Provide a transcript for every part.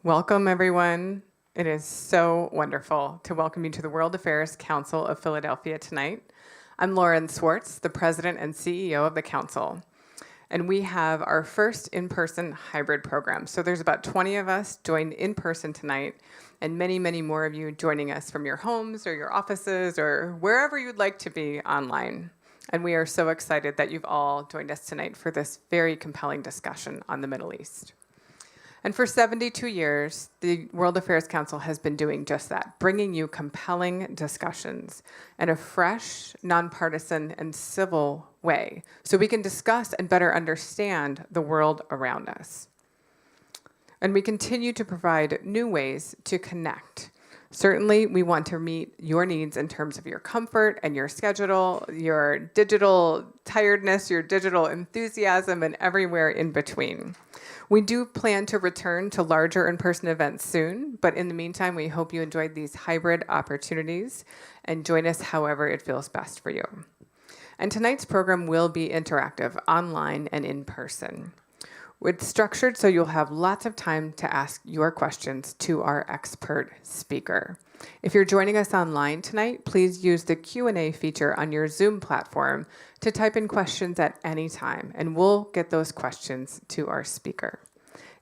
Welcome, everyone. It is so wonderful to welcome you to the World Affairs Council of Philadelphia tonight. I'm Lauren Swartz, the President and CEO of the Council. And we have our first in-person hybrid program. So there's about 20 of us joined in person tonight, and many, many more of you joining us from your homes or your offices or wherever you'd like to be online. And we are so excited that you've all joined us tonight for this very compelling discussion on the Middle East. And for 72 years, the World Affairs Council has been doing just that, bringing you compelling discussions in a fresh, nonpartisan, and civil way so we can discuss and better understand the world around us. And we continue to provide new ways to connect. Certainly, we want to meet your needs in terms of your comfort and your schedule, your digital tiredness, your digital enthusiasm, and everywhere in between. We do plan to return to larger in-person events soon, but in the meantime, we hope you enjoyed these hybrid opportunities and join us however it feels best for you. And tonight's program will be interactive, online and in person. It's structured so you'll have lots of time to ask your questions to our expert speaker. If you're joining us online tonight, please use the Q&A feature on your Zoom platform to type in questions at any time, and we'll get those questions to our speaker.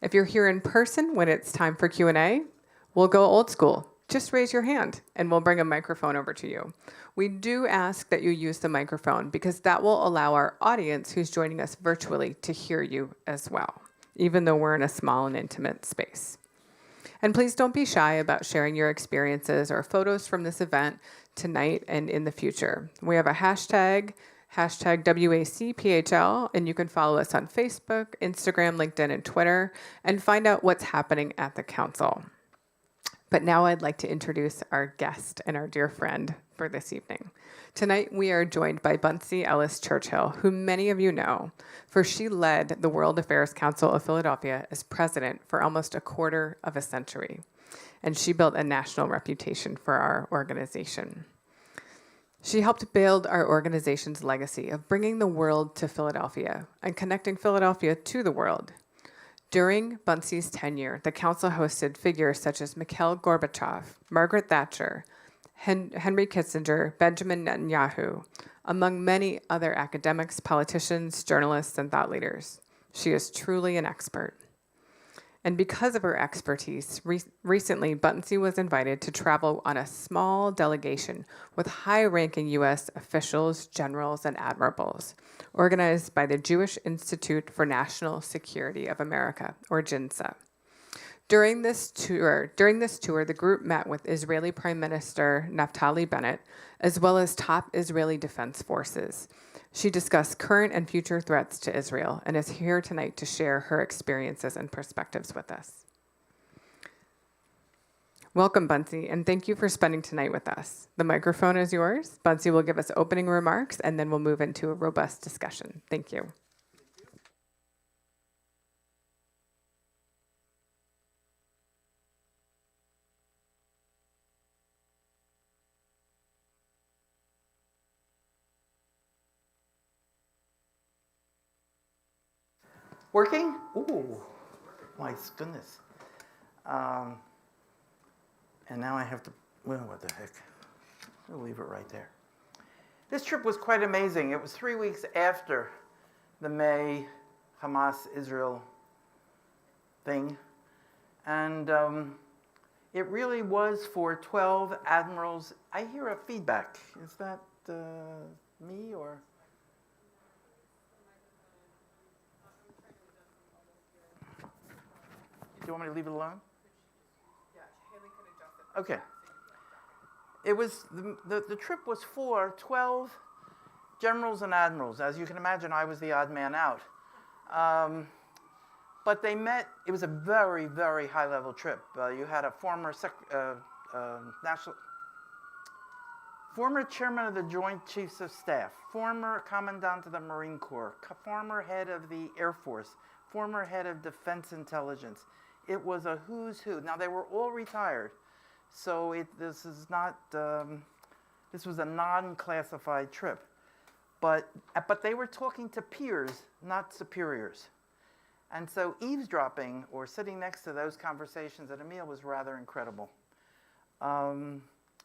If you're here in person when it's time for Q&A, we'll go old school. Just raise your hand, and we'll bring a microphone over to you. We do ask that you use the microphone because that will allow our audience who's joining us virtually to hear you as well, even though we're in a small and intimate space. And please don't be shy about sharing your experiences or photos from this event tonight and in the future. We have a hashtag WACPHL, and you can follow us on Facebook, Instagram, LinkedIn, and Twitter, and find out what's happening at the Council. But now I'd like to introduce our guest and our dear friend for this evening. Tonight, we are joined by Buntzie Ellis Churchill, who many of you know, for she led the World Affairs Council of Philadelphia as president for almost a quarter of a century. And she built a national reputation for our organization. She helped build our organization's legacy of bringing the world to Philadelphia and connecting Philadelphia to the world. During Buntzie's tenure, the council hosted figures such as Mikhail Gorbachev, Margaret Thatcher, Henry Kissinger, Benjamin Netanyahu, among many other academics, politicians, journalists, and thought leaders. She is truly an expert. And because of her expertise, recently Buntzie was invited to travel on a small delegation with high-ranking U.S. officials, generals, and admirals, organized by the Jewish Institute for National Security of America, or JINSA. During this tour, the group met with Israeli Prime Minister Naftali Bennett, as well as top Israeli defense forces. She discussed current and future threats to Israel and is here tonight to share her experiences and perspectives with us. Welcome, Buntzie, and thank you for spending tonight with us. The microphone is yours. Buntzie will give us opening remarks, and then we'll move into a robust discussion. Thank you. Working? Ooh, my goodness. And now I have to, well, what the heck? I'll leave it right there. This trip was quite amazing. It was 3 weeks after the May Hamas-Israel thing. And it really was for 12 admirals. I hear a feedback. Is that me or? Do you want me to leave it alone? Yeah, Haley can adjust it. Okay. It was, the trip was for 12 generals and admirals. As you can imagine, I was the odd man out. But they met, it was a very, very high-level trip. You had a former chairman of the Joint Chiefs of Staff, former commandant of the Marine Corps, former head of the Air Force, former head of Defense Intelligence. It was a who's who. Now, they were all retired, so this was a non-classified trip. But they were talking to peers, not superiors. And so eavesdropping or sitting next to those conversations at a meal was rather incredible.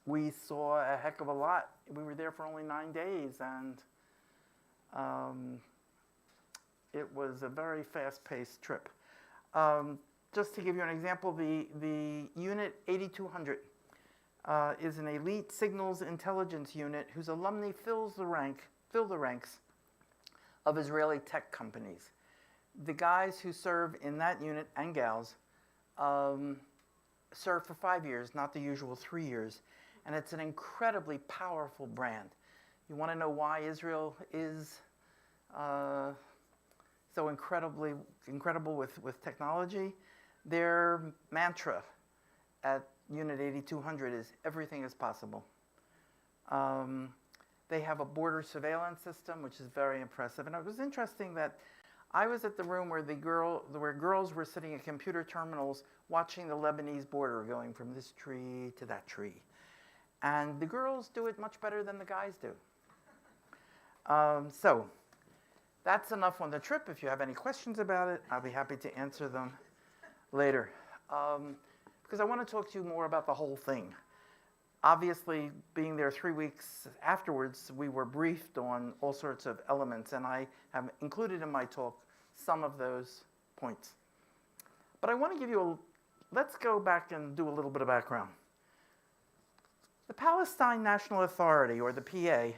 We saw a heck of a lot. We were there for only 9 days, and it was a very fast-paced trip. Just to give you an example, the Unit 8200 is an elite signals intelligence unit whose alumni fill the ranks of Israeli tech companies. The guys who serve in that unit, and gals, serve for 5 years, not the usual 3 years. And it's an incredibly powerful brand. You want to know why Israel is so incredible with technology? Their mantra at Unit 8200 is everything is possible. They have a border surveillance system, which is very impressive. And it was interesting that I was at the room where girls were sitting at computer terminals watching the Lebanese border going from this tree to that tree. And the girls do it much better than the guys do. So that's enough on the trip. If you have any questions about it, I'll be happy to answer them later. Because I want to talk to you more about the whole thing. Obviously, being there 3 weeks afterwards, we were briefed on all sorts of elements, and I have included in my talk some of those points. But I want to give you let's go back and do a little bit of background. The Palestine National Authority, or the PA,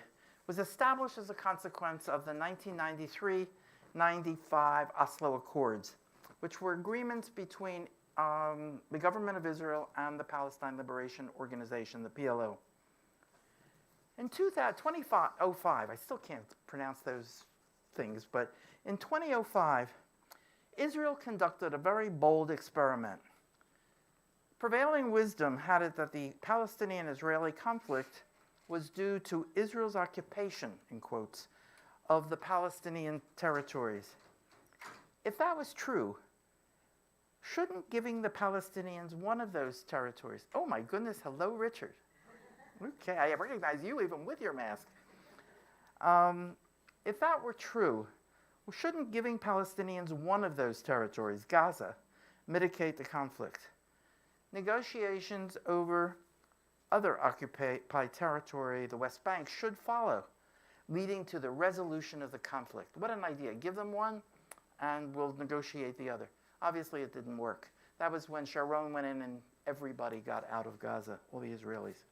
was established as a consequence of the 1993-95 Oslo Accords, which were agreements between the government of Israel and the Palestine Liberation Organization, the PLO. In 2005, I still can't pronounce those things, but in 2005, Israel conducted a very bold experiment. Prevailing wisdom had it that the Palestinian-Israeli conflict was due to Israel's occupation, in quotes, of the Palestinian territories. If that was true, shouldn't giving the Palestinians one of those territories— oh my goodness, hello, Richard. Okay, I recognize you even with your mask. If that were true, shouldn't giving Palestinians one of those territories, Gaza, mitigate the conflict? Negotiations over other occupied territory, the West Bank, should follow, leading to the resolution of the conflict. What an idea. Give them one, and we'll negotiate the other. Obviously, it didn't work. That was when Sharon went in and everybody got out of Gaza, all the Israelis.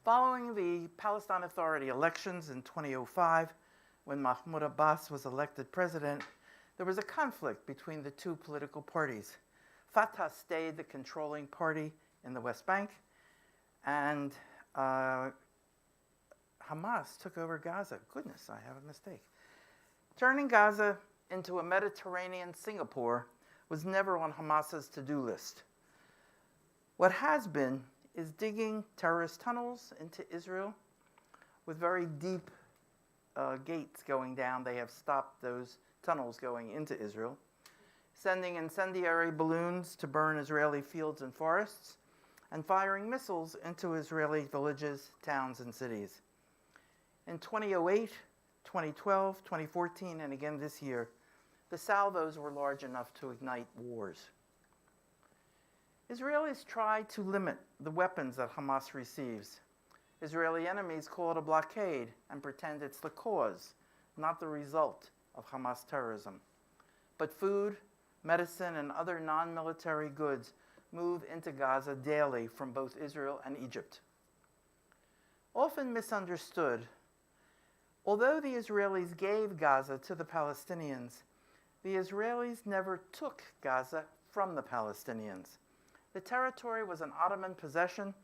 Following the Palestine Authority elections in 2005, when Mahmoud Abbas was elected president, there was a conflict between the two political parties. Fatah stayed the controlling party in the West Bank, and Hamas took over Gaza. Goodness, I have a mistake. Turning Gaza into a Mediterranean Singapore was never on Hamas's to-do list. What has been is digging terrorist tunnels into Israel with very deep gates going down. They have stopped those tunnels going into Israel, sending incendiary balloons to burn Israeli fields and forests, and firing missiles into Israeli villages, towns, and cities. In 2008, 2012, 2014, and again this year, the salvos were large enough to ignite wars. Israelis try to limit the weapons that Hamas receives. Israeli enemies call it a blockade and pretend it's the cause, not the result of Hamas terrorism. But food, medicine, and other non-military goods move into Gaza daily from both Israel and Egypt. Often misunderstood, although the Israelis gave Gaza to the Palestinians, the Israelis never took Gaza from the Palestinians. The territory was an Ottoman possession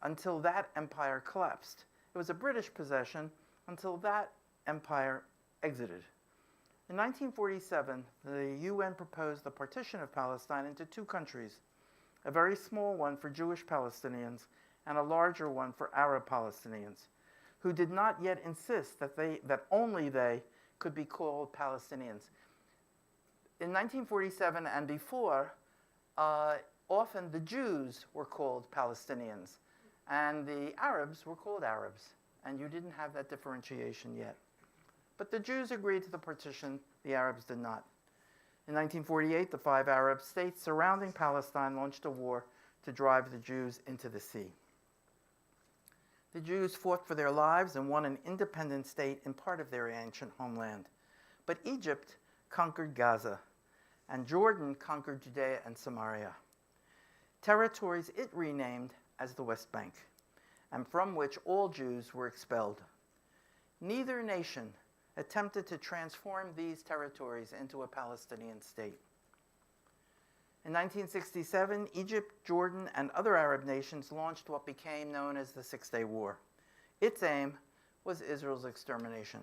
until that empire collapsed. It was a British possession until that empire exited. In 1947, the UN proposed the partition of Palestine into two countries, a very small one for Jewish Palestinians and a larger one for Arab Palestinians, who did not yet insist that only they could be called Palestinians. In 1947 and before, often the Jews were called Palestinians, and the Arabs were called Arabs, and you didn't have that differentiation yet. But the Jews agreed to the partition, the Arabs did not. In 1948, the 5 Arab states surrounding Palestine launched a war to drive the Jews into the sea. The Jews fought for their lives and won an independent state in part of their ancient homeland. But Egypt conquered Gaza, and Jordan conquered Judea and Samaria, territories it renamed as the West Bank, and from which all Jews were expelled. Neither nation attempted to transform these territories into a Palestinian state. In 1967, Egypt, Jordan, and other Arab nations launched what became known as the Six-Day War. Its aim was Israel's extermination.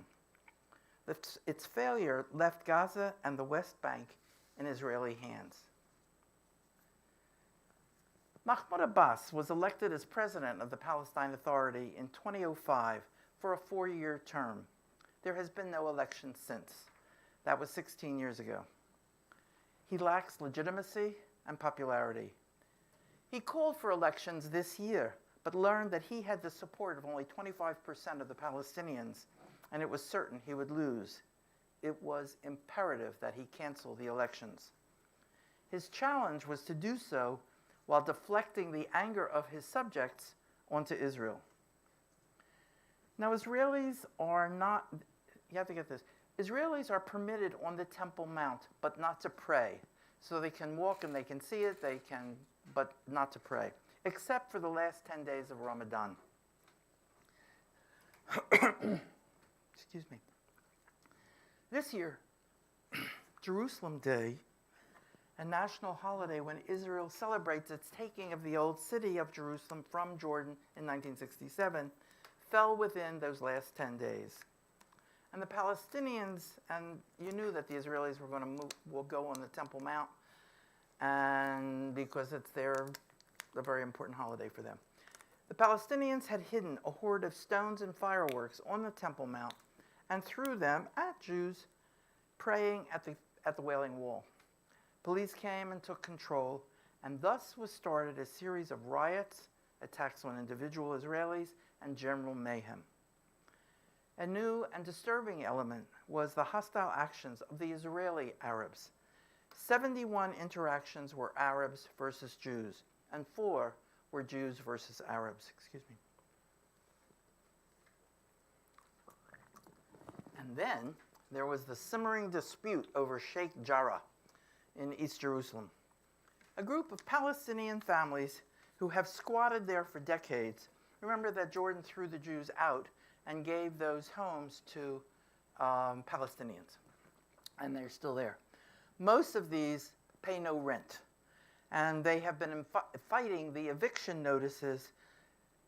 Its failure left Gaza and the West Bank in Israeli hands. Mahmoud Abbas was elected as president of the Palestine Authority in 2005 for a 4-year term. There has been no election since. That was 16 years ago. He lacks legitimacy and popularity. He called for elections this year, but learned that he had the support of only 25% of the Palestinians, and it was certain he would lose. It was imperative that he cancel the elections. His challenge was to do so while deflecting the anger of his subjects onto Israel. Now, Israelis are not, you have to get this, Israelis are permitted on the Temple Mount, but not to pray. So they can walk and they can see it, but not to pray, except for the last 10 days of Ramadan. Excuse me. This year, Jerusalem Day, a national holiday when Israel celebrates its taking of the old city of Jerusalem from Jordan in 1967, fell within those last 10 days. And the Palestinians, and you knew that the Israelis will go on the Temple Mount, and because it's a very important holiday for them. The Palestinians had hidden a horde of stones and fireworks on the Temple Mount and threw them at Jews praying at the Wailing Wall. Police came and took control, and thus was started a series of riots, attacks on individual Israelis, and general mayhem. A new and disturbing element was the hostile actions of the Israeli Arabs. 71 interactions were Arabs versus Jews, and 4 were Jews versus Arabs. And then there was the simmering dispute over Sheikh Jarrah in East Jerusalem. A group of Palestinian families who have squatted there for decades. Remember that Jordan threw the Jews out and gave those homes to Palestinians, and they're still there. Most of these pay no rent, and they have been fighting the eviction notices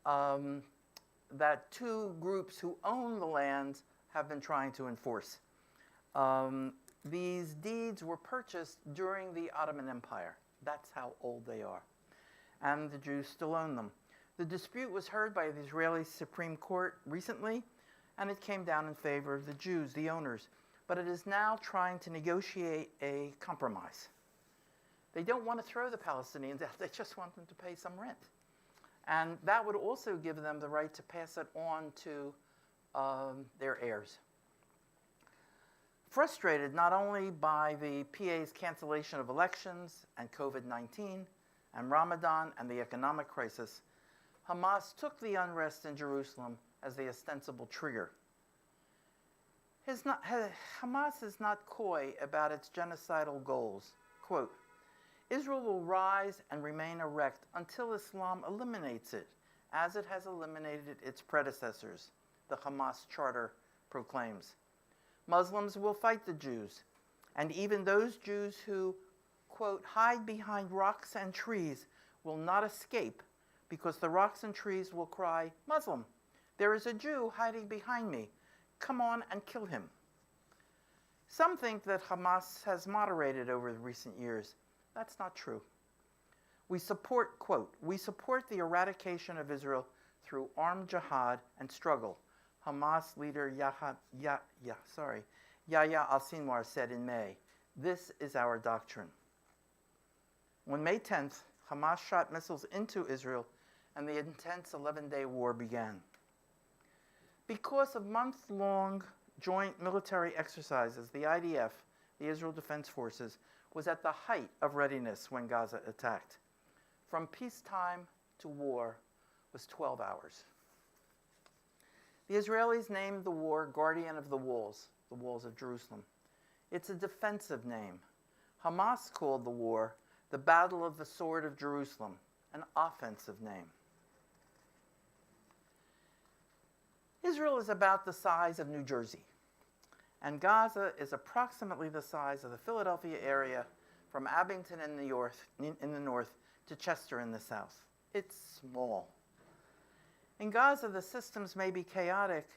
that 2 groups who own the lands have been trying to enforce. These deeds were purchased during the Ottoman Empire. That's how old they are, and the Jews still own them. The dispute was heard by the Israeli Supreme Court recently, and it came down in favor of the Jews, the owners. But it is now trying to negotiate a compromise. They don't want to throw the Palestinians out, they just want them to pay some rent. And that would also give them the right to pass it on to their heirs. Frustrated not only by the PA's cancellation of elections and COVID-19 and Ramadan and the economic crisis, Hamas took the unrest in Jerusalem as the ostensible trigger. Hamas is not coy about its genocidal goals. Quote, Israel will rise and remain erect until Islam eliminates it, as it has eliminated its predecessors, the Hamas Charter proclaims. Muslims will fight the Jews, and even those Jews who, quote, hide behind rocks and trees will not escape, because the rocks and trees will cry, Muslim, there is a Jew hiding behind me. Come on and kill him. Some think that Hamas has moderated over the recent years. That's not true. We support, quote, we support the eradication of Israel through armed jihad and struggle, Hamas leader Yahya al-Sinwar said in May. This is our doctrine. On May 10th, Hamas shot missiles into Israel, and the intense 11-day war began. Because of month-long joint military exercises, the IDF the Israel Defense Forces, was at the height of readiness when Gaza attacked. From peacetime to war was 12 hours. The Israelis named the war Guardian of the Walls of Jerusalem. It's a defensive name. Hamas called the war the Battle of the Sword of Jerusalem, an offensive name. Israel is about the size of New Jersey, and Gaza is approximately the size of the Philadelphia area from Abington in the north to Chester in the south. It's small. In Gaza, the systems may be chaotic,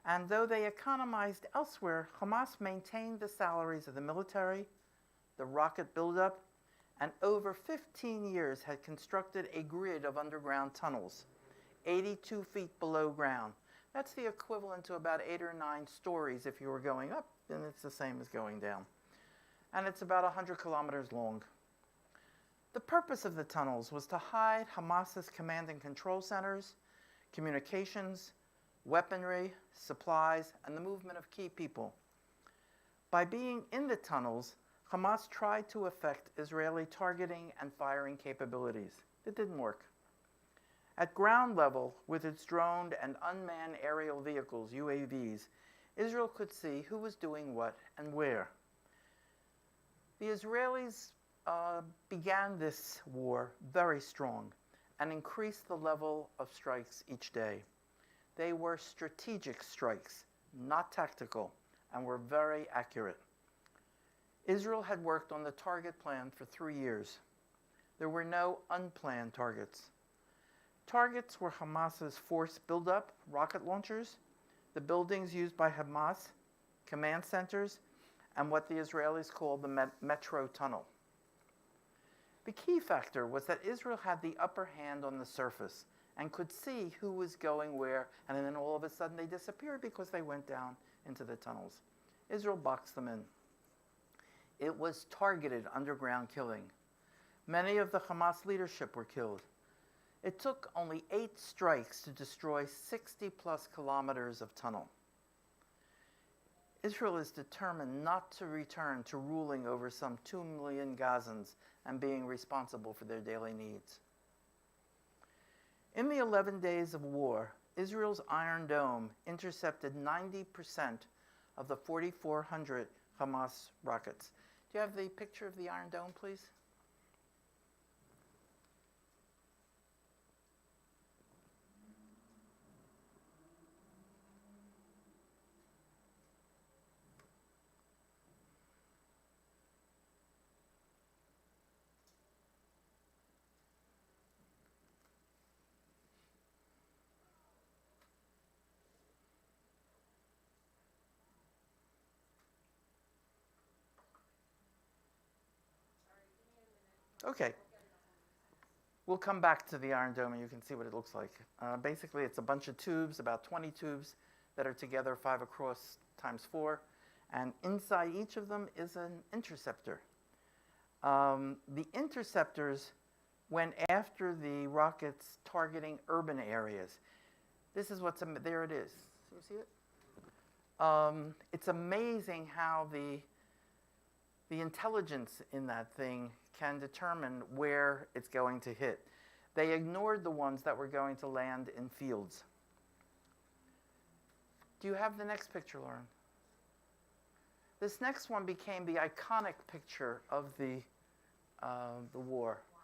and though they economized elsewhere, Hamas maintained the salaries of the military, the rocket buildup, and over 15 years had constructed a grid of underground tunnels, 82 feet below ground. That's the equivalent to about 8 or 9 stories if you were going up, and it's the same as going down. And it's about 100 kilometers long. The purpose of the tunnels was to hide Hamas's command and control centers, communications, weaponry, supplies, and the movement of key people. By being in the tunnels, Hamas tried to affect Israeli targeting and firing capabilities. It didn't work. At ground level, with its droned and unmanned aerial vehicles, UAVs, Israel could see who was doing what and where. The Israelis began this war very strong and increased the level of strikes each day. They were strategic strikes, not tactical, and were very accurate. Israel had worked on the target plan for 3 years. There were no unplanned targets. Targets were Hamas's force buildup, rocket launchers, the buildings used by Hamas, command centers, and what the Israelis called the metro tunnel. The key factor was that Israel had the upper hand on the surface and could see who was going where, and then all of a sudden they disappeared because they went down into the tunnels. Israel boxed them in. It was targeted underground killing. Many of the Hamas leadership were killed. It took only 8 strikes to destroy 60-plus kilometers of tunnel. Israel is determined not to return to ruling over some 2 million Gazans and being responsible for their daily needs. In the 11 days of war, Israel's Iron Dome intercepted 90% of the 4,400 Hamas rockets. Do you have the picture of the Iron Dome, please? Okay. We'll come back to the Iron Dome and you can see what it looks like. Basically, it's a bunch of tubes, about 20 tubes that are together 5 across times 4. And inside each of them is an interceptor. The interceptors went after the rockets targeting urban areas. This is what's, there it is. You see it? It's amazing how the intelligence in that thing can determine where it's going to hit. They ignored the ones that were going to land in fields. Do you have the next picture, Lauren? This next one became the iconic picture of the war. Wow.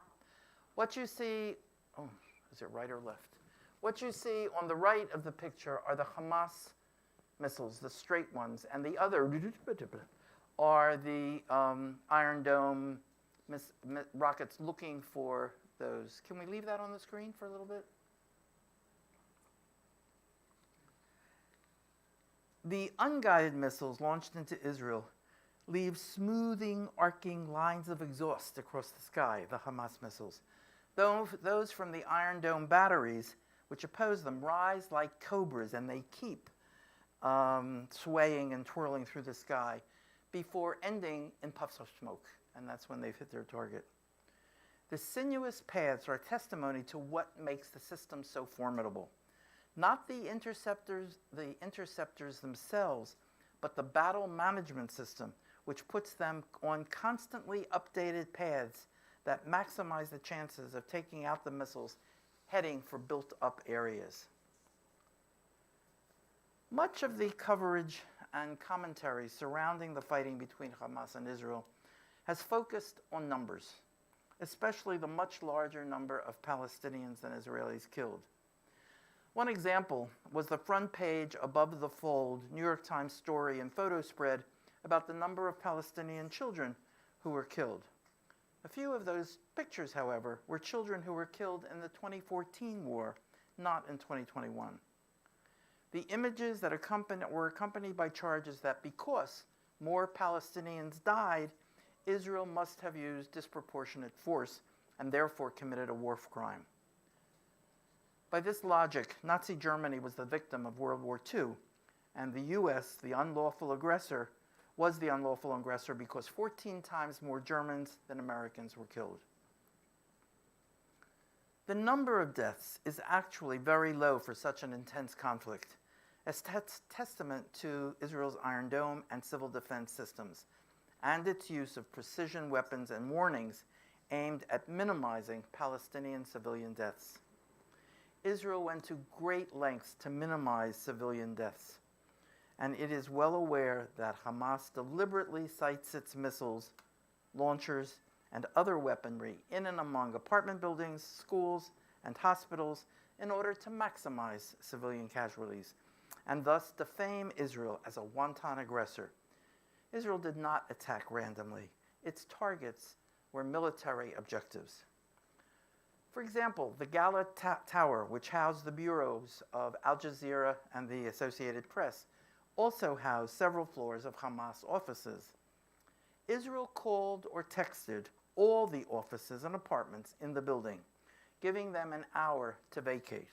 What you see, oh, is it right or left? What you see on the right of the picture are the Hamas missiles, the straight ones, and the other are the Iron Dome rockets looking for those. Can we leave that on the screen for a little bit? The unguided missiles launched into Israel leave smoothing, arcing lines of exhaust across the sky, the Hamas missiles. Those from the Iron Dome batteries, which oppose them, rise like cobras, and they keep swaying and twirling through the sky before ending in puffs of smoke, and that's when they've hit their target. The sinuous paths are testimony to what makes the system so formidable. Not the interceptors themselves, but the battle management system, which puts them on constantly updated paths that maximize the chances of taking out the missiles heading for built-up areas. Much of the coverage and commentary surrounding the fighting between Hamas and Israel has focused on numbers, especially the much larger number of Palestinians than Israelis killed. One example was the front page above the fold New York Times story and photo spread about the number of Palestinian children who were killed. A few of those pictures, however, were children who were killed in the 2014 war, not in 2021. The images that were accompanied by charges that because more Palestinians died, Israel must have used disproportionate force and therefore committed a war crime. By this logic, Nazi Germany was the victim of World War II, and the US, the unlawful aggressor, was the unlawful aggressor because 14 times more Germans than Americans were killed. The number of deaths is actually very low for such an intense conflict, as testament to Israel's Iron Dome and civil defense systems, and its use of precision weapons and warnings aimed at minimizing Palestinian civilian deaths. Israel went to great lengths to minimize civilian deaths, and it is well aware that Hamas deliberately sites its missiles, launchers, and other weaponry in and among apartment buildings, schools, and hospitals in order to maximize civilian casualties, and thus defame Israel as a wanton aggressor. Israel did not attack randomly. Its targets were military objectives. For example, the Gala Tower, which housed the bureaus of Al Jazeera and the Associated Press, also housed several floors of Hamas offices. Israel called or texted all the offices and apartments in the building, giving them an hour to vacate.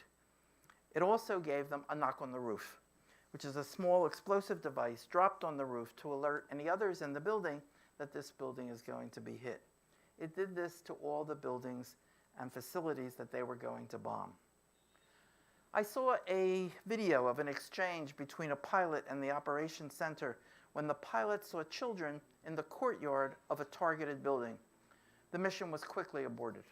It also gave them a knock on the roof, which is a small explosive device dropped on the roof to alert any others in the building that this building is going to be hit. It did this to all the buildings and facilities that they were going to bomb. I saw a video of an exchange between a pilot and the operations center when the pilot saw children in the courtyard of a targeted building. The mission was quickly aborted.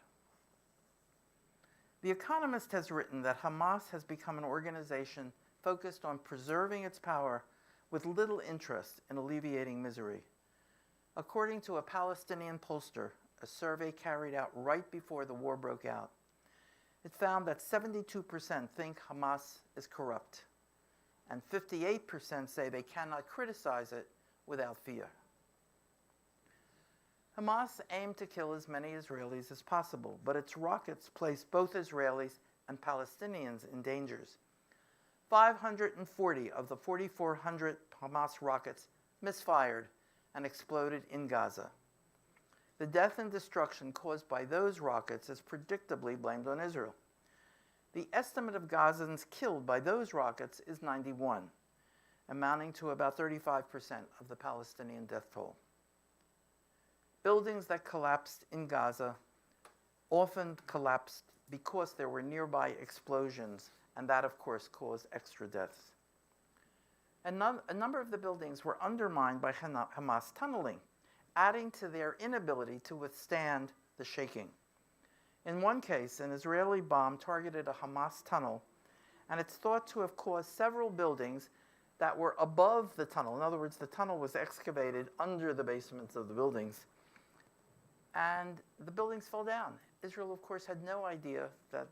The Economist has written that Hamas has become an organization focused on preserving its power with little interest in alleviating misery. According to a Palestinian pollster, a survey carried out right before the war broke out, it found that 72% think Hamas is corrupt, and 58% say they cannot criticize it without fear. Hamas aimed to kill as many Israelis as possible, but its rockets placed both Israelis and Palestinians in dangers. 540 of the 4,400 Hamas rockets misfired and exploded in Gaza. The death and destruction caused by those rockets is predictably blamed on Israel. The estimate of Gazans killed by those rockets is 91, amounting to about 35% of the Palestinian death toll. Buildings that collapsed in Gaza often collapsed because there were nearby explosions, and that, of course, caused extra deaths. A number of the buildings were undermined by Hamas tunneling, adding to their inability to withstand the shaking. In one case, an Israeli bomb targeted a Hamas tunnel, and it's thought to have caused several buildings that were above the tunnel. In other words, the tunnel was excavated under the basements of the buildings, and the buildings fell down. Israel, of course, had no idea that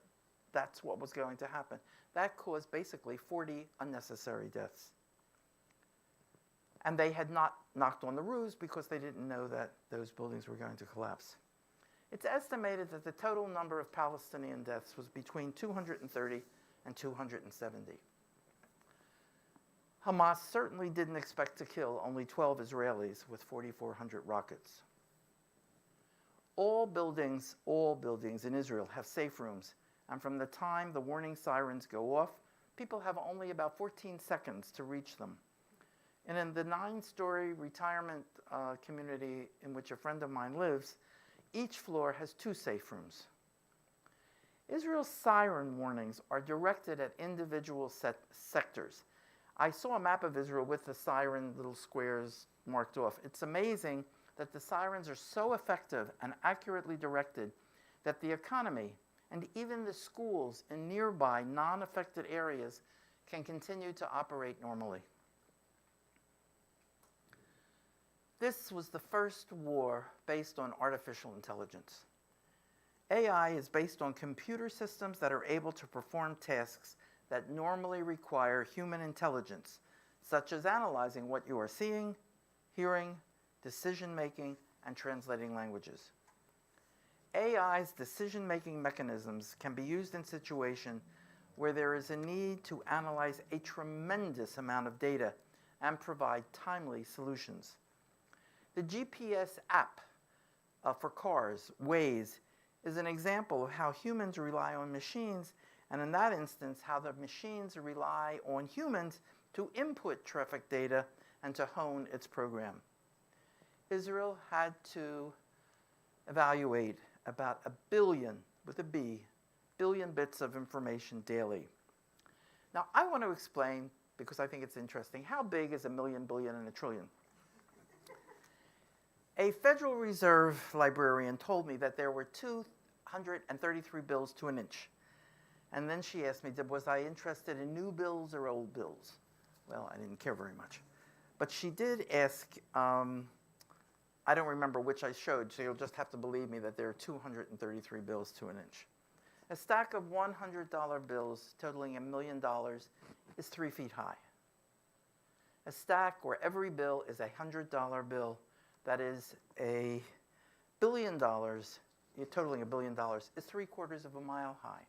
that's what was going to happen. That caused basically 40 unnecessary deaths. And they had not knocked on the roofs because they didn't know that those buildings were going to collapse. It's estimated that the total number of Palestinian deaths was between 230 and 270. Hamas certainly didn't expect to kill only 12 Israelis with 4,400 rockets. All buildings in Israel have safe rooms, and from the time the warning sirens go off, people have only about 14 seconds to reach them. And in the 9-story retirement community in which a friend of mine lives, each floor has 2 safe rooms. Israel's siren warnings are directed at individual sectors. I saw a map of Israel with the siren little squares marked off. It's amazing that the sirens are so effective and accurately directed that the economy and even the schools in nearby non-affected areas can continue to operate normally. This was the first war based on artificial intelligence. AI is based on computer systems that are able to perform tasks that normally require human intelligence, such as analyzing what you are seeing, hearing, decision-making, and translating languages. AI's decision-making mechanisms can be used in situations where there is a need to analyze a tremendous amount of data and provide timely solutions. The GPS app for cars, Waze, is an example of how humans rely on machines, and in that instance, how the machines rely on humans to input traffic data and to hone its program. Israel had to evaluate about 1 billion, with a B, billion bits of information daily. Now, I want to explain, because I think it's interesting, how big is 1 million, billion, and a trillion? A Federal Reserve librarian told me that there were 233 bills to an inch. And then she asked me, was I interested in new bills or old bills? Well, I didn't care very much. But she did ask, I don't remember which I showed, so you'll just have to believe me that there are 233 bills to an inch. A stack of $100 bills totaling $1 million is 3 feet high. A stack where every bill is a $100 bill, that is $1 billion, totaling $1 billion, is 3/4 of a mile high.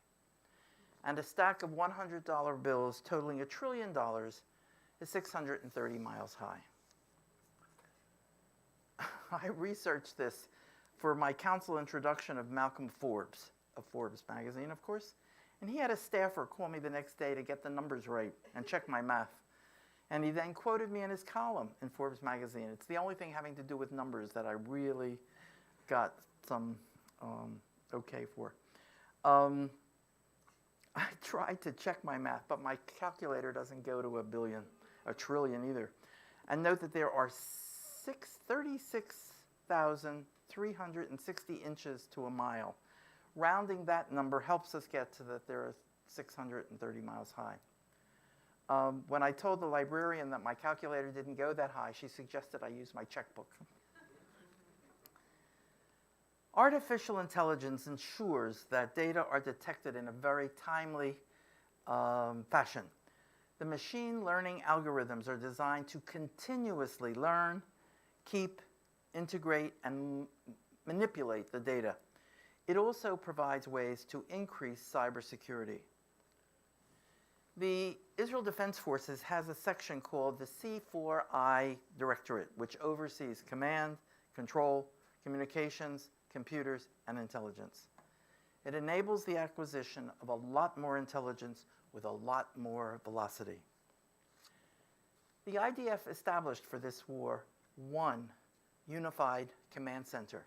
And a stack of $100 bills totaling $1 trillion is 630 miles high. I researched this for my council introduction of Malcolm Forbes, of Forbes magazine, of course. And he had a staffer call me the next day to get the numbers right and check my math. And he then quoted me in his column in Forbes magazine. It's the only thing having to do with numbers that I really got some okay for. I tried to check my math, but my calculator doesn't go to a trillion either. And note that there are 36,360 inches to a mile. Rounding that number helps us get to that there are 630 miles high. When I told the librarian that my calculator didn't go that high, she suggested I use my checkbook. Artificial intelligence ensures that data are detected in a very timely fashion. The machine learning algorithms are designed to continuously learn, keep, integrate, and manipulate the data. It also provides ways to increase cybersecurity. The Israel Defense Forces has a section called the C4I Directorate, which oversees command, control, communications, computers, and intelligence. It enables the acquisition of a lot more intelligence with a lot more velocity. The IDF established for this war one unified command center.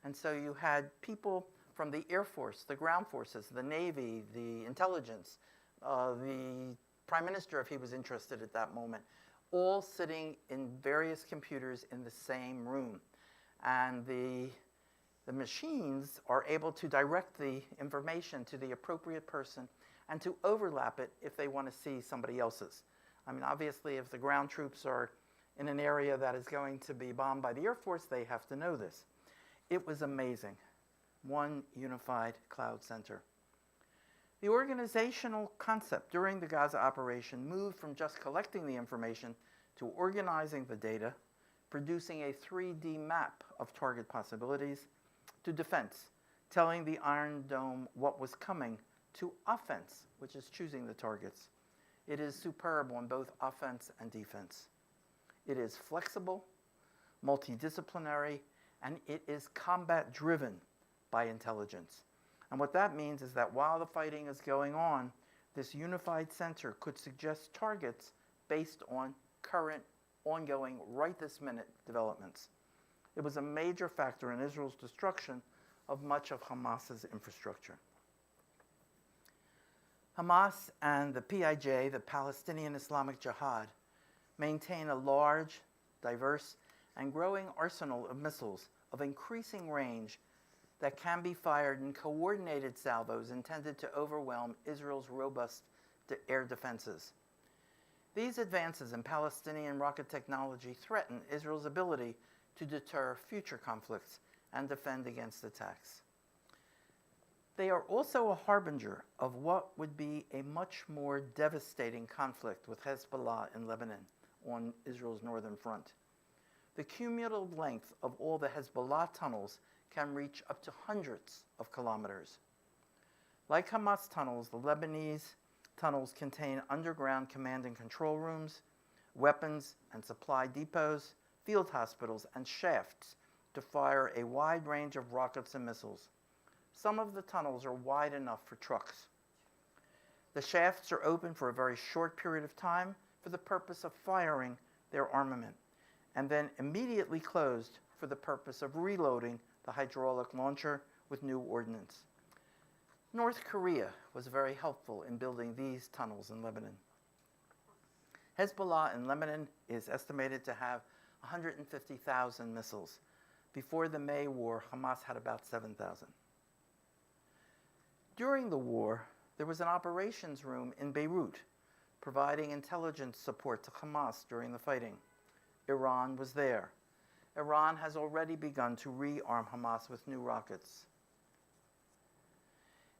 And so you had people from the Air Force, the ground forces, the Navy, the intelligence, the Prime Minister, if he was interested at that moment, all sitting in various computers in the same room. And the machines are able to direct the information to the appropriate person and to overlap it if they want to see somebody else's. I mean, obviously, if the ground troops are in an area that is going to be bombed by the Air Force, they have to know this. It was amazing. One unified cloud center. The organizational concept during the Gaza operation moved from just collecting the information to organizing the data, producing a 3D map of target possibilities, to defense, telling the Iron Dome what was coming, to offense, which is choosing the targets. It is superb on both offense and defense. It is flexible, multidisciplinary, and it is combat-driven by intelligence. And what that means is that while the fighting is going on, this unified center could suggest targets based on current, ongoing, right this minute developments. It was a major factor in Israel's destruction of much of Hamas's infrastructure. Hamas and the PIJ, the Palestinian Islamic Jihad, maintain a large, diverse, and growing arsenal of missiles of increasing range that can be fired in coordinated salvos intended to overwhelm Israel's robust air defenses. These advances in Palestinian rocket technology threaten Israel's ability to deter future conflicts and defend against attacks. They are also a harbinger of what would be a much more devastating conflict with Hezbollah in Lebanon on Israel's northern front. The cumulative length of all the Hezbollah tunnels can reach up to hundreds of kilometers. Like Hamas tunnels, the Lebanese tunnels contain underground command and control rooms, weapons and supply depots, field hospitals, and shafts to fire a wide range of rockets and missiles. Some of the tunnels are wide enough for trucks. The shafts are open for a very short period of time for the purpose of firing their armament, and then immediately closed for the purpose of reloading the hydraulic launcher with new ordnance. North Korea was very helpful in building these tunnels in Lebanon. Hezbollah in Lebanon is estimated to have 150,000 missiles. Before the May war, Hamas had about 7,000. During the war, there was an operations room in Beirut, providing intelligence support to Hamas during the fighting. Iran was there. Iran has already begun to rearm Hamas with new rockets.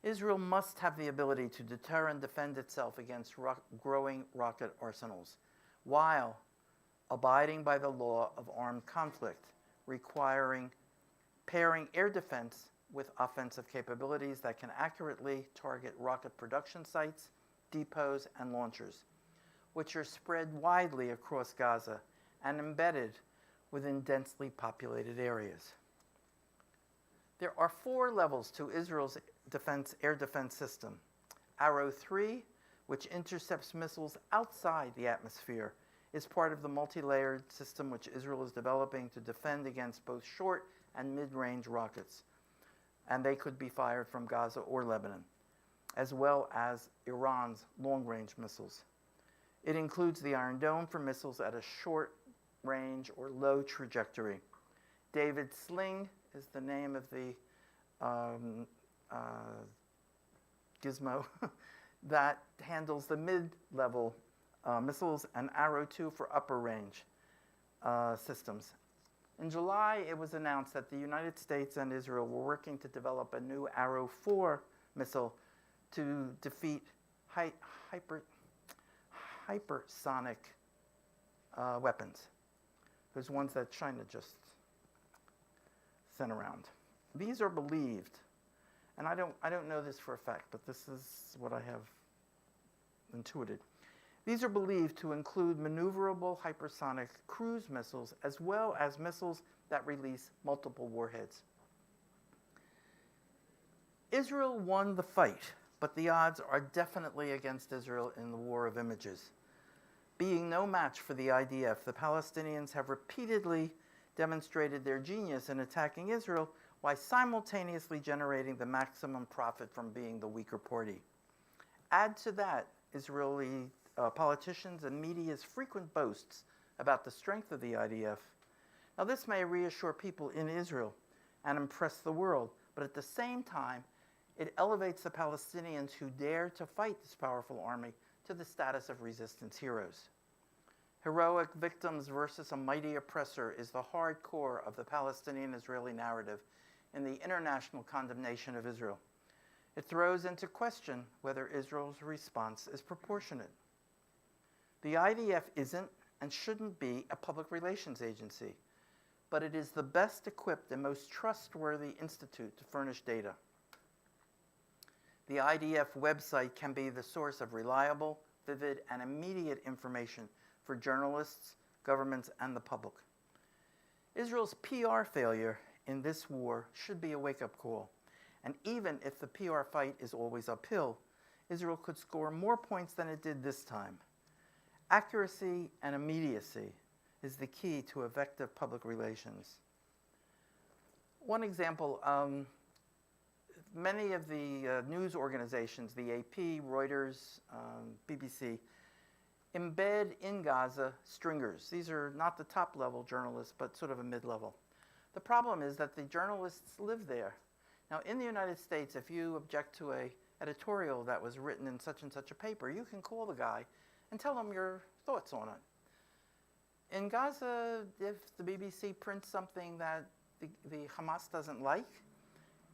Israel must have the ability to deter and defend itself against growing rocket arsenals, while abiding by the law of armed conflict, requiring pairing air defense with offensive capabilities that can accurately target rocket production sites, depots, and launchers, which are spread widely across Gaza and embedded within densely populated areas. There are 4 levels to Israel's air defense system. Arrow 3, which intercepts missiles outside the atmosphere, is part of the multi-layered system which Israel is developing to defend against both short and mid-range rockets, and they could be fired from Gaza or Lebanon, as well as Iran's long-range missiles. It includes the Iron Dome for missiles at a short range or low trajectory. David Sling is the name of the gizmo that handles the mid-level missiles, and Arrow 2 for upper range systems. In July, it was announced that the United States and Israel were working to develop a new Arrow 4 missile to defeat hypersonic weapons. Those ones that China just sent around. These are believed, and I don't know this for a fact, but this is what I have intuited. These are believed to include maneuverable hypersonic cruise missiles, as well as missiles that release multiple warheads. Israel won the fight, but the odds are definitely against Israel in the war of images. Being no match for the IDF, the Palestinians have repeatedly demonstrated their genius in attacking Israel while simultaneously generating the maximum profit from being the weaker party. Add to that Israeli politicians and media's frequent boasts about the strength of the IDF. Now, this may reassure people in Israel and impress the world, but at the same time, it elevates the Palestinians who dare to fight this powerful army to the status of resistance heroes. Heroic victims versus a mighty oppressor is the hard core of the Palestinian-Israeli narrative in the international condemnation of Israel. It throws into question whether Israel's response is proportionate. The IDF isn't and shouldn't be a public relations agency, but it is the best equipped and most trustworthy institute to furnish data. The IDF website can be the source of reliable, vivid, and immediate information for journalists, governments, and the public. Israel's PR failure in this war should be a wake-up call. And even if the PR fight is always uphill, Israel could score more points than it did this time. Accuracy and immediacy is the key to effective public relations. One example, many of the news organizations, the AP, Reuters, BBC, embed in Gaza stringers. These are not the top level journalists, but sort of a mid-level. The problem is that the journalists live there. Now, in the United States, if you object to an editorial that was written in such and such a paper, you can call the guy and tell him your thoughts on it. In Gaza, if the BBC prints something that the Hamas doesn't like,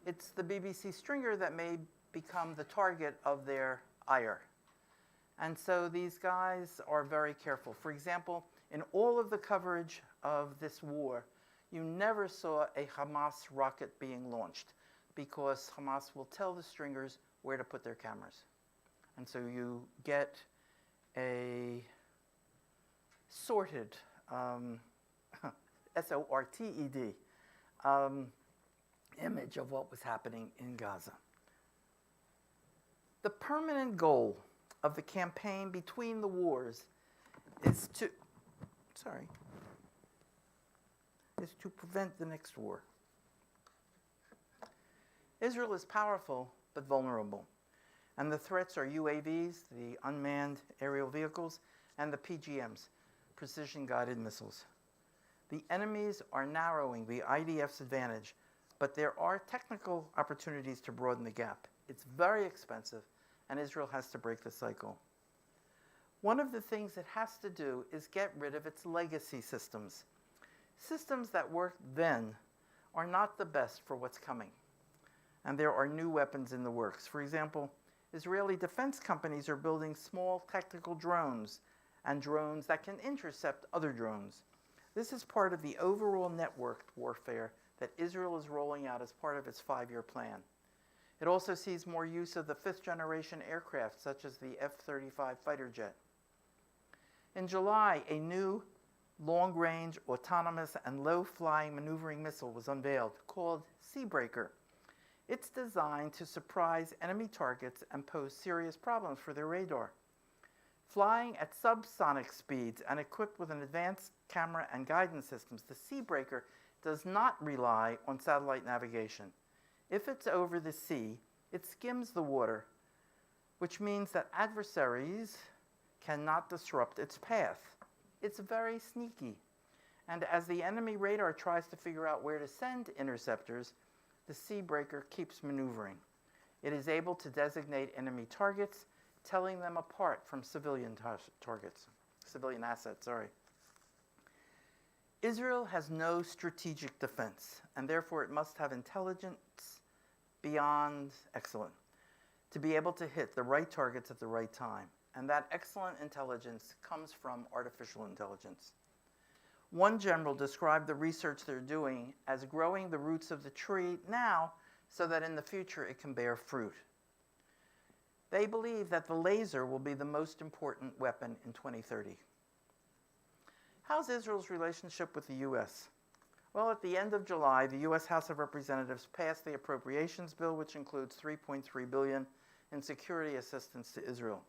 it's the BBC stringer that may become the target of their ire. And so these guys are very careful. For example, in all of the coverage of this war, you never saw a Hamas rocket being launched because Hamas will tell the stringers where to put their cameras. And so you get a sorted, S-O-R-T-E-D, image of what was happening in Gaza. The permanent goal of the campaign between the wars is to prevent the next war. Israel is powerful but vulnerable, and the threats are UAVs, the unmanned aerial vehicles, and the PGMs, precision-guided missiles. The enemies are narrowing the IDF's advantage, but there are technical opportunities to broaden the gap. It's very expensive, and Israel has to break the cycle. One of the things it has to do is get rid of its legacy systems. Systems that worked then are not the best for what's coming, and there are new weapons in the works. For example, Israeli defense companies are building small tactical drones and drones that can intercept other drones. This is part of the overall networked warfare that Israel is rolling out as part of its 5-year plan. It also sees more use of the 5th-generation aircraft, such as the F-35 fighter jet. In July, a new long-range, autonomous, and low-flying maneuvering missile was unveiled, called Seabreaker. It's designed to surprise enemy targets and pose serious problems for their radar. Flying at subsonic speeds and equipped with an advanced camera and guidance systems, the Seabreaker does not rely on satellite navigation. If it's over the sea, it skims the water, which means that adversaries cannot disrupt its path. It's very sneaky. And as the enemy radar tries to figure out where to send interceptors, the Seabreaker keeps maneuvering. It is able to designate enemy targets, telling them apart from civilian assets. Israel has no strategic defense, and therefore it must have intelligence beyond excellent to be able to hit the right targets at the right time. And that excellent intelligence comes from artificial intelligence. One general described the research they're doing as growing the roots of the tree now so that in the future it can bear fruit. They believe that the laser will be the most important weapon in 2030. How's Israel's relationship with the U.S.? Well, at the end of July, the U.S. House of Representatives passed the appropriations bill, which includes $3.3 billion in security assistance to Israel.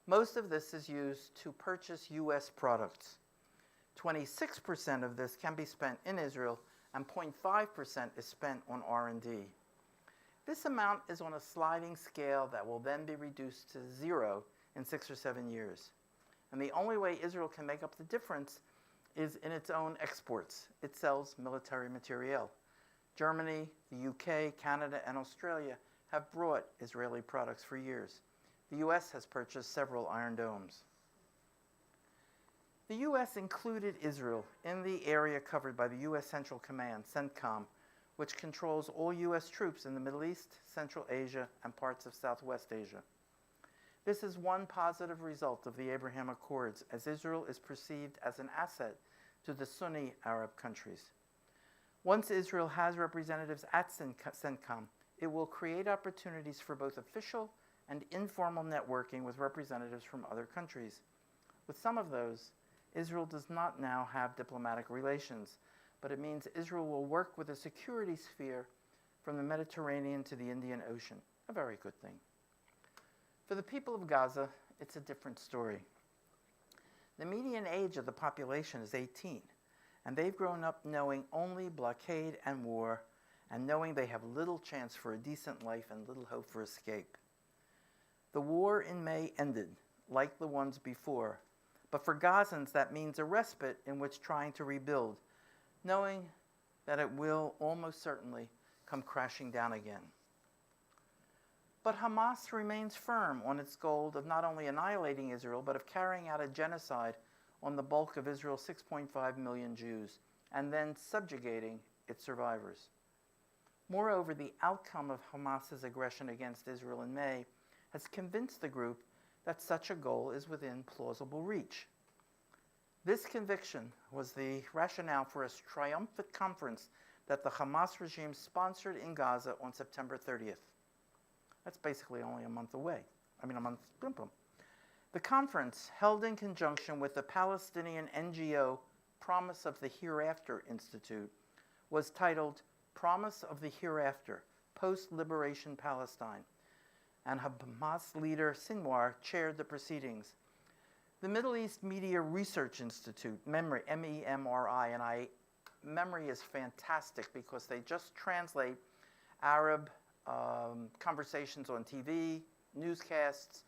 Most of this is used to purchase U.S. products. 26% of this can be spent in Israel, and 0.5% is spent on R&D. This amount is on a sliding scale that will then be reduced to 0 in 6 or 7 years. And the only way Israel can make up the difference is in its own exports. It sells military materiel. Germany, the UK, Canada, and Australia have brought Israeli products for years. The US has purchased several Iron Domes. The US included Israel in the area covered by the US Central Command, CENTCOM, which controls all US troops in the Middle East, Central Asia, and parts of Southwest Asia. This is one positive result of the Abraham Accords, as Israel is perceived as an asset to the Sunni Arab countries. Once Israel has representatives at CENTCOM, it will create opportunities for both official and informal networking with representatives from other countries. With some of those, Israel does not now have diplomatic relations, but it means Israel will work with a security sphere from the Mediterranean to the Indian Ocean, a very good thing. For the people of Gaza, it's a different story. The median age of the population is 18, and they've grown up knowing only blockade and war, and knowing they have little chance for a decent life and little hope for escape. The war in May ended, like the ones before, but for Gazans that means a respite in which trying to rebuild, knowing that it will almost certainly come crashing down again. But Hamas remains firm on its goal of not only annihilating Israel, but of carrying out a genocide on the bulk of Israel's 6.5 million Jews, and then subjugating its survivors. Moreover, the outcome of Hamas's aggression against Israel in May has convinced the group that such a goal is within plausible reach. This conviction was the rationale for a triumphant conference that the Hamas regime sponsored in Gaza on September 30th. That's basically only a month away. Boom, boom. The conference, held in conjunction with the Palestinian NGO Promise of the Hereafter Institute, was titled Promise of the Hereafter, Post-Liberation Palestine, and Hamas leader Sinwar chaired the proceedings. The Middle East Media Research Institute, MEMRI, M-E-M-R-I, and MEMRI is fantastic because they just translate Arab conversations on TV, newscasts,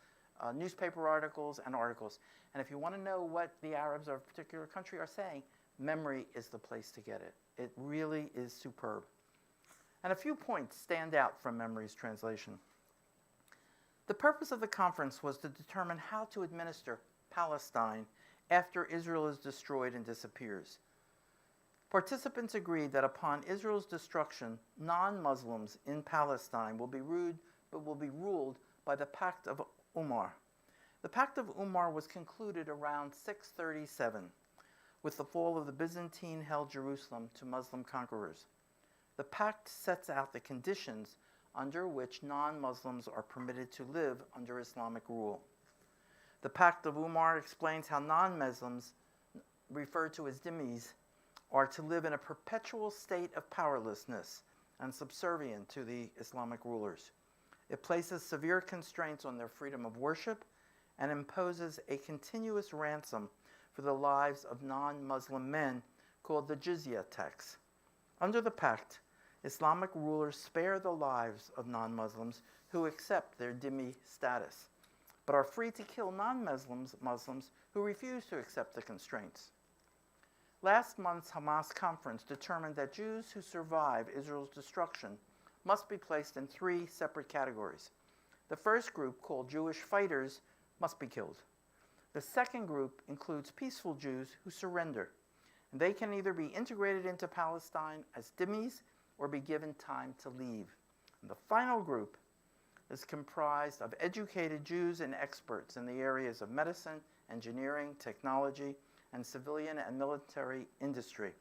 newspaper articles, and articles. And if you want to know what the Arabs of a particular country are saying, MEMRI is the place to get it. It really is superb. And a few points stand out from MEMRI's translation. The purpose of the conference was to determine how to administer Palestine after Israel is destroyed and disappears. Participants agreed that upon Israel's destruction, non-Muslims in Palestine will be ruled by the Pact of Umar. The Pact of Umar was concluded around 637 with the fall of the Byzantine-held Jerusalem to Muslim conquerors. The pact sets out the conditions under which non-Muslims are permitted to live under Islamic rule. The Pact of Umar explains how non-Muslims, referred to as dhimmis, are to live in a perpetual state of powerlessness and subservient to the Islamic rulers. It places severe constraints on their freedom of worship and imposes a continuous ransom for the lives of non-Muslim men called the jizya tax. Under the pact, Islamic rulers spare the lives of non-Muslims who accept their dhimmi status, but are free to kill non-Muslims who refuse to accept the constraints. Last month's Hamas conference determined that Jews who survive Israel's destruction must be placed in three separate categories. The first group, called Jewish fighters, must be killed. The second group includes peaceful Jews who surrender, and they can either be integrated into Palestine as dhimmis or be given time to leave. And the final group is comprised of educated Jews and experts in the areas of medicine, engineering, technology, and civilian and military industry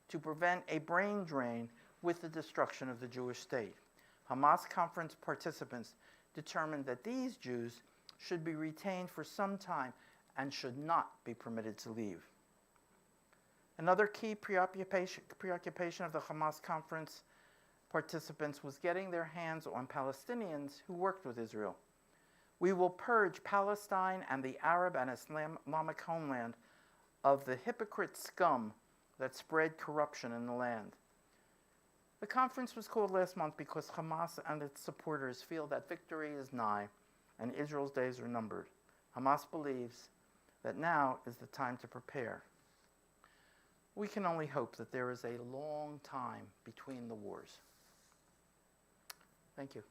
to prevent a brain drain with the destruction of the Jewish state. Hamas conference participants determined that these Jews should be retained for some time and should not be permitted to leave. Another key preoccupation of the Hamas conference participants was getting their hands on Palestinians who worked with Israel. We will purge Palestine and the Arab and Islamic homeland of the hypocrite scum that spread corruption in the land. The conference was called last month because Hamas and its supporters feel that victory is nigh and Israel's days are numbered. Hamas believes that now is the time to prepare. We can only hope that there is a long time between the wars. Thank you.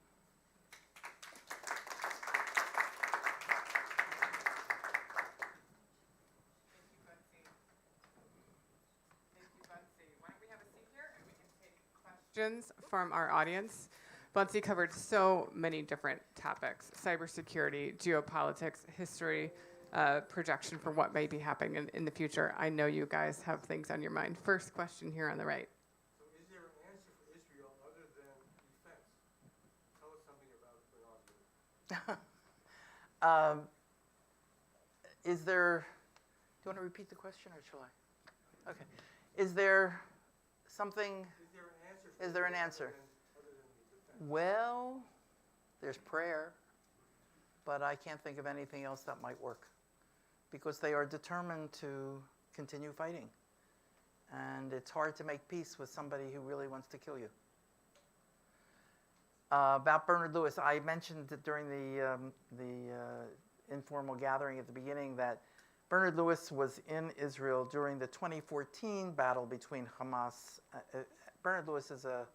Why don't we have a seat here and we can take questions from our audience. Buntzie covered so many different topics: cybersecurity, geopolitics, history, projection for what may be happening in the future. I know you guys have things on your mind. First question here on the right. So is there an answer for Israel other than defense? Tell us something about it. Is there, do you want to repeat the question or shall I? Okay. Is there something, Is there an answer? Other than defense? Well, there's prayer, but I can't think of anything else that might work because they are determined to continue fighting. And it's hard to make peace with somebody who really wants to kill you. About Bernard Lewis, I mentioned that during the informal gathering at the beginning that Bernard Lewis was in Israel during the 2014 battle between Hamas. Bernard Lewis is a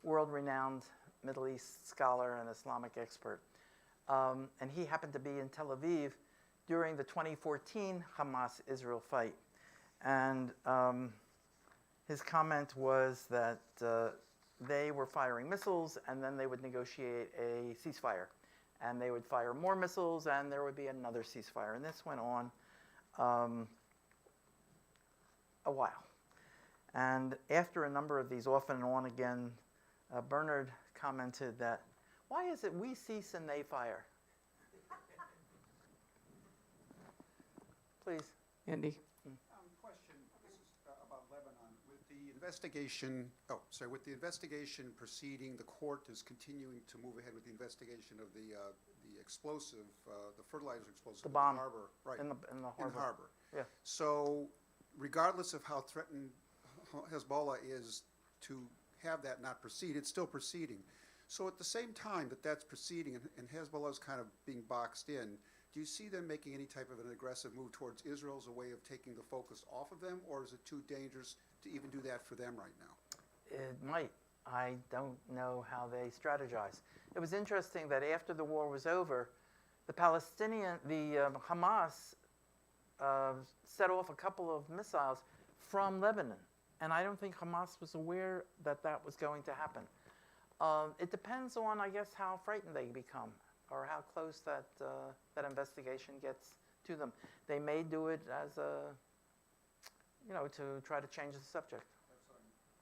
world-renowned Middle East scholar and Islamic expert. And he happened to be in Tel Aviv during the 2014 Hamas-Israel fight. And his comment was that they were firing missiles, and then they would negotiate a ceasefire. And they would fire more missiles, and there would be another ceasefire. And this went on a while. And after a number of these off and on again, Bernard commented that, why is it we cease and they fire? Please. Andy. Question, this is about Lebanon. With the investigation proceeding, the court is continuing to move ahead with the investigation of the explosive, the fertilizer explosive The bomb in the harbor. Right. in the harbor. In the harbor. Yeah. So regardless of how threatened Hezbollah is to have that not proceed, it's still proceeding. So at the same time that that's proceeding and Hezbollah is kind of being boxed in, do you see them making any type of an aggressive move towards Israel as a way of taking the focus off of them, or is it too dangerous to even do that for them right now? It might. I don't know how they strategize. It was interesting that after the war was over, the Hamas set off a couple of missiles from Lebanon. And I don't think Hamas was aware that that was going to happen. It depends on, I guess, how frightened they become or how close that investigation gets to them. They may do it as a, to try to change the subject.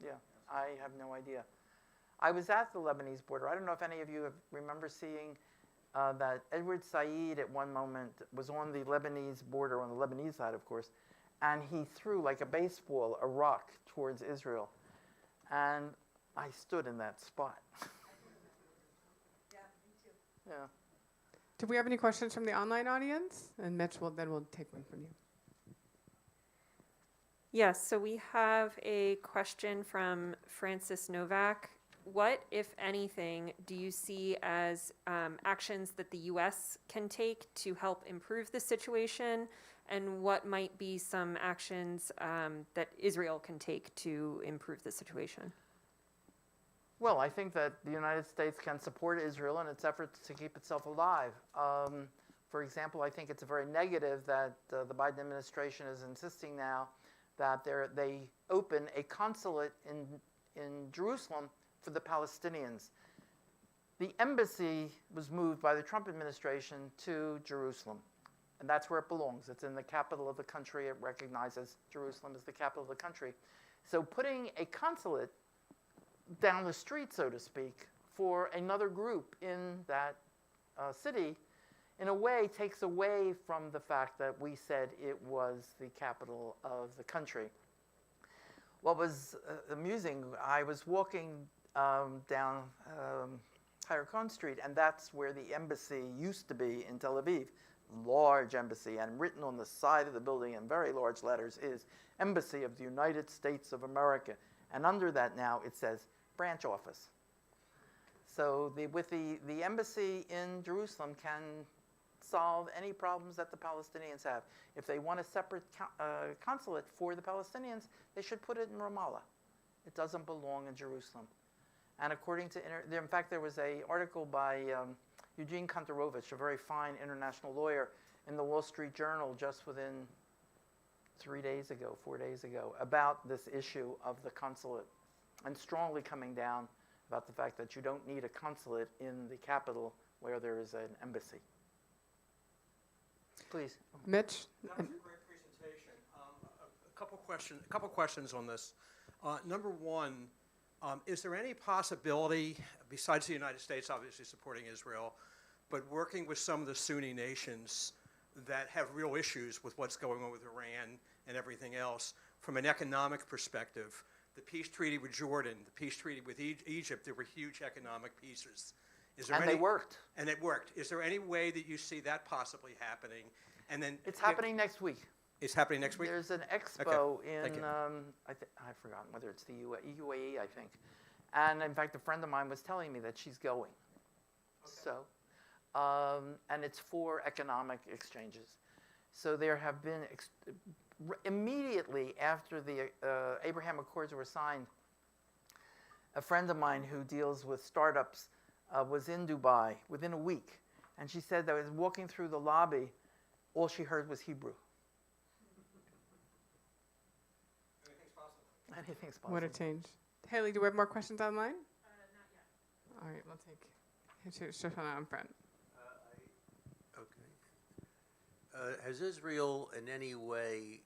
Yeah, I have no idea. I was at the Lebanese border. I don't know if any of you remember seeing that Edward Said at one moment was on the Lebanese border, on the Lebanese side, of course, and he threw like a baseball, a rock towards Israel. And I stood in that spot. Yeah, me too. Yeah. Do we have any questions from the online audience? And Mitch, we'll take one from you. Yes, so we have a question from Francis Novak. What, if anything, do you see as actions that the U.S. can take to help improve the situation? And what might be some actions that Israel can take to improve the situation? Well, I think that the United States can support Israel in its efforts to keep itself alive. For example, I think it's very negative that the Biden administration is insisting now that they open a consulate in Jerusalem for the Palestinians. The embassy was moved by the Trump administration to Jerusalem, and that's where it belongs. It's in the capital of the country. It recognizes Jerusalem as the capital of the country. So putting a consulate down the street, so to speak, for another group in that city, in a way takes away from the fact that we said it was the capital of the country. What was amusing, I was walking down Hayarkon Street, and that's where the embassy used to be in Tel Aviv. Large embassy, and written on the side of the building in very large letters is Embassy of the United States of America. And under that now it says branch office. So with the embassy in Jerusalem can solve any problems that the Palestinians have. If they want a separate consulate for the Palestinians, they should put it in Ramallah. It doesn't belong in Jerusalem. And according to, in fact, there was an article by Eugene Kontorovich, a very fine international lawyer, in the Wall Street Journal just within 4 days ago, about this issue of the consulate, and strongly coming down about the fact that you don't need a consulate in the capital where there is an embassy. Please. Mitch? That was a great presentation. A couple questions on this. Number one, is there any possibility, besides the United States obviously supporting Israel, but working with some of the Sunni nations that have real issues with what's going on with Iran and everything else, from an economic perspective? The peace treaty with Jordan, the peace treaty with Egypt, there were huge economic pieces. They worked. And it worked. Is there any way that you see that possibly happening? And then It's happening next week. It's happening next week? There's an expo Okay. Thank in, you. I've forgotten whether it's the UAE, I think. And in fact, a friend of mine was telling me that she's going. So, and it's for economic exchanges. So there have been, immediately after the Abraham Accords were signed, a friend of mine who deals with startups was in Dubai within a week. And she said that I was walking through the lobby, all she heard was Hebrew. Anything's possible. Anything's possible. What a change. Haley, do we have more questions online? Not yet. All right, we'll take Shoshana up front. Okay. Has Israel in any way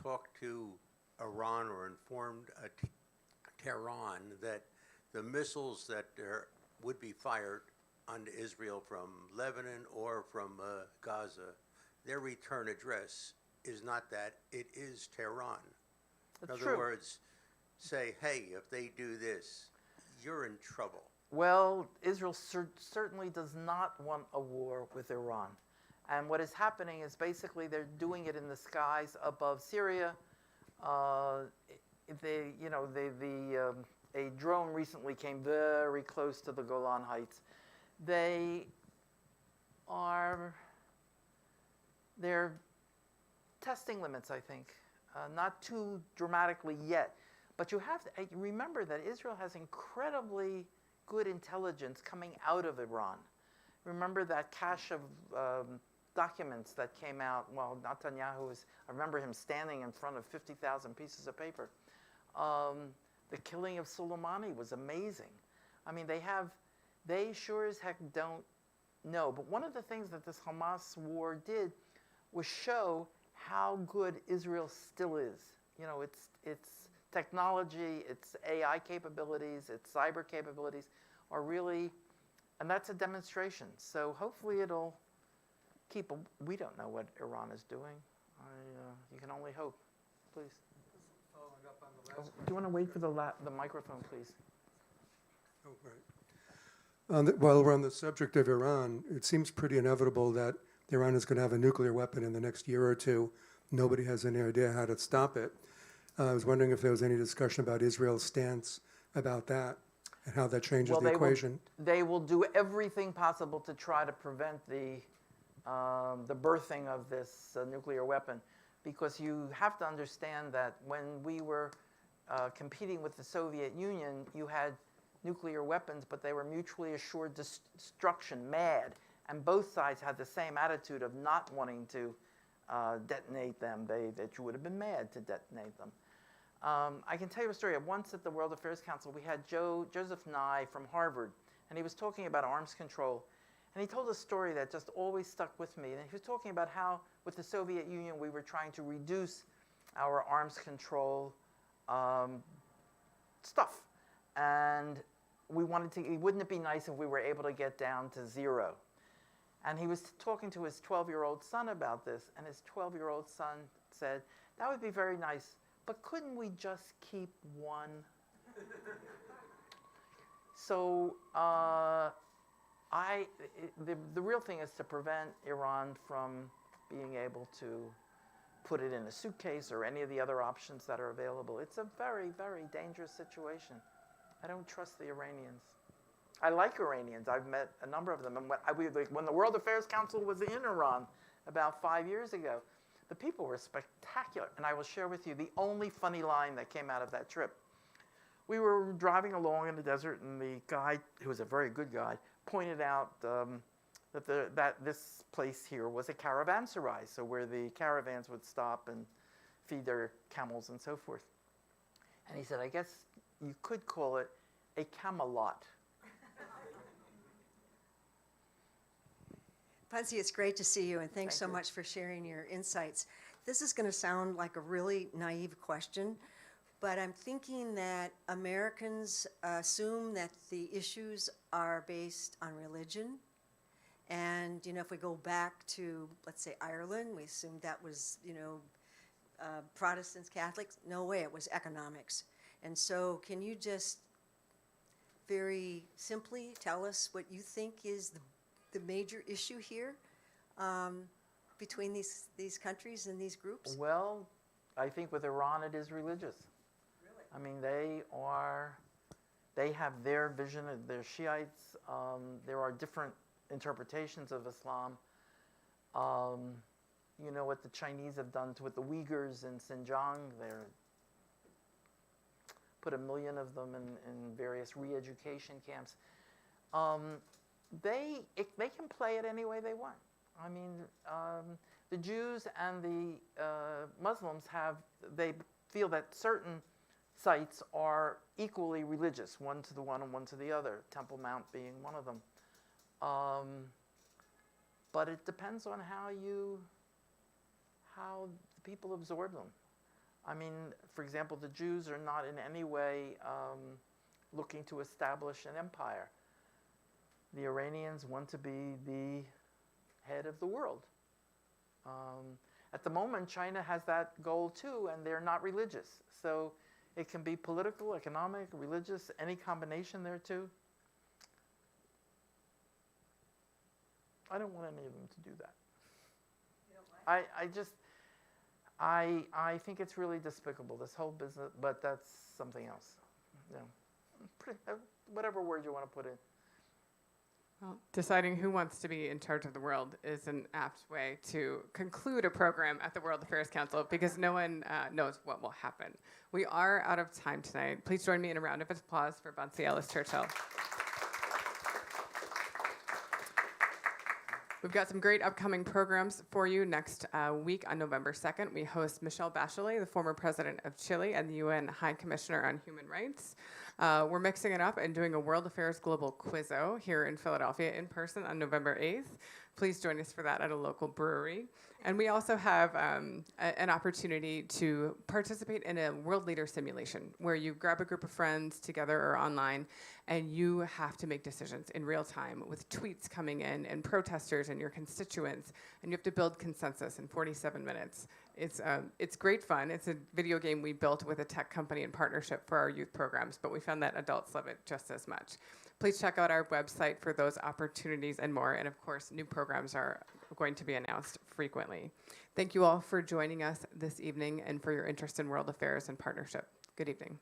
talked to Iran or informed Tehran that the missiles that would be fired onto Israel from Lebanon or from Gaza, their return address is not that, it is Tehran? That's In other true. words, say, hey, if they do this, you're in trouble. Well, Israel certainly does not want a war with Iran. And what is happening is basically they're doing it in the skies above Syria. A drone recently came very close to the Golan Heights. They're testing limits, I think. Not too dramatically yet. But you have to remember that Israel has incredibly good intelligence coming out of Iran. Remember that cache of documents that came out while Netanyahu was, I remember him standing in front of 50,000 pieces of paper. The killing of Soleimani was amazing. I mean, they sure as heck don't know. But one of the things that this Hamas war did was show how good Israel still is. You know, it's technology, its AI capabilities, its cyber capabilities are really, and that's a demonstration. So hopefully it'll keep, we don't know what Iran is doing. You can only hope. Please. Following up on the last Do you want to wait for the microphone, please? Oh, right. While we're on the subject of Iran, it seems pretty inevitable that Iran is going to have a nuclear weapon in the next year or two. Nobody has any idea how to stop it. I was wondering if there was any discussion about Israel's stance about that and how that changes the equation. They will do everything possible to try to prevent the birthing of this nuclear weapon, because you have to understand that when we were competing with the Soviet Union, you had nuclear weapons, but they were mutually assured destruction, MAD, and both sides had the same attitude of not wanting to detonate them. That you would have been mad to detonate them. I can tell you a story. Once at the World Affairs Council, we had Joseph Nye from Harvard, and he was talking about arms control. And he told a story that just always stuck with me. And he was talking about how, with the Soviet Union, we were trying to reduce our arms control stuff. And wouldn't it be nice if we were able to get down to zero? And he was talking to his 12-year-old son about this, and his 12-year-old son said, that would be very nice, but couldn't we just keep one? So the real thing is to prevent Iran from being able to put it in a suitcase or any of the other options that are available. It's a very, very dangerous situation. I don't trust the Iranians. I like Iranians. I've met a number of them. And when the World Affairs Council was in Iran about 5 years ago, the people were spectacular. And I will share with you the only funny line that came out of that trip. We were driving along in the desert, and the guide, who was a very good guide, pointed out that this place here was a caravanserai, so where the caravans would stop and feed their camels and so forth. And he said, I guess you could call it a Camelot. Buntzie, it's great to see you, and thanks Thank so you. much for sharing your insights. This is going to sound like a really naive question, but I'm thinking that Americans assume that the issues are based on religion. And, you know, if we go back to, let's say, Ireland, we assumed that was, Protestants, Catholics. No way, it was economics. And so can you just very simply tell us what you think is the major issue here between these countries and these groups? They have their vision. They're Shiites. There are different interpretations of Islam. You know what the Chinese have done with the Uyghurs in Xinjiang. They're put 1 million of them in various re-education camps. They can play it any way they want. I mean, the Jews and the Muslims they feel that certain sites are equally religious, one to the one and one to the other, Temple Mount being one of them. But it depends on how the people absorb them. I mean, for example, the Jews are not in any way looking to establish an empire. The Iranians want to be the head of the world. At the moment, China has that goal too, and they're not religious. So it can be political, economic, religious, any combination there too. I don't want any of them to do that. You don't like? I think it's really despicable, this whole business, but that's something else. You know, whatever word you want to put in. Well, deciding who wants to be in charge of the world is an apt way to conclude a program at the World Affairs Council because no one knows what will happen. We are out of time tonight. Please join me in a round of applause for Buntzie Ellis Churchill. We've got some great upcoming programs for you. Next week on November 2nd, we host Michelle Bachelet, the former president of Chile and the UN High Commissioner on Human Rights. We're mixing it up and doing a World Affairs Global Quizzo here in Philadelphia in person on November 8th. Please join us for that at a local brewery. And we also have an opportunity to participate in a world leader simulation where you grab a group of friends together or online and you have to make decisions in real time with tweets coming in and protesters and your constituents, and you have to build consensus in 47 minutes. It's great fun. It's a video game we built with a tech company in partnership for our youth programs, but we found that adults love it just as much. Please check out our website for those opportunities and more. And of course, new programs are going to be announced frequently. Thank you all for joining us this evening and for your interest in world affairs and partnership. Good evening.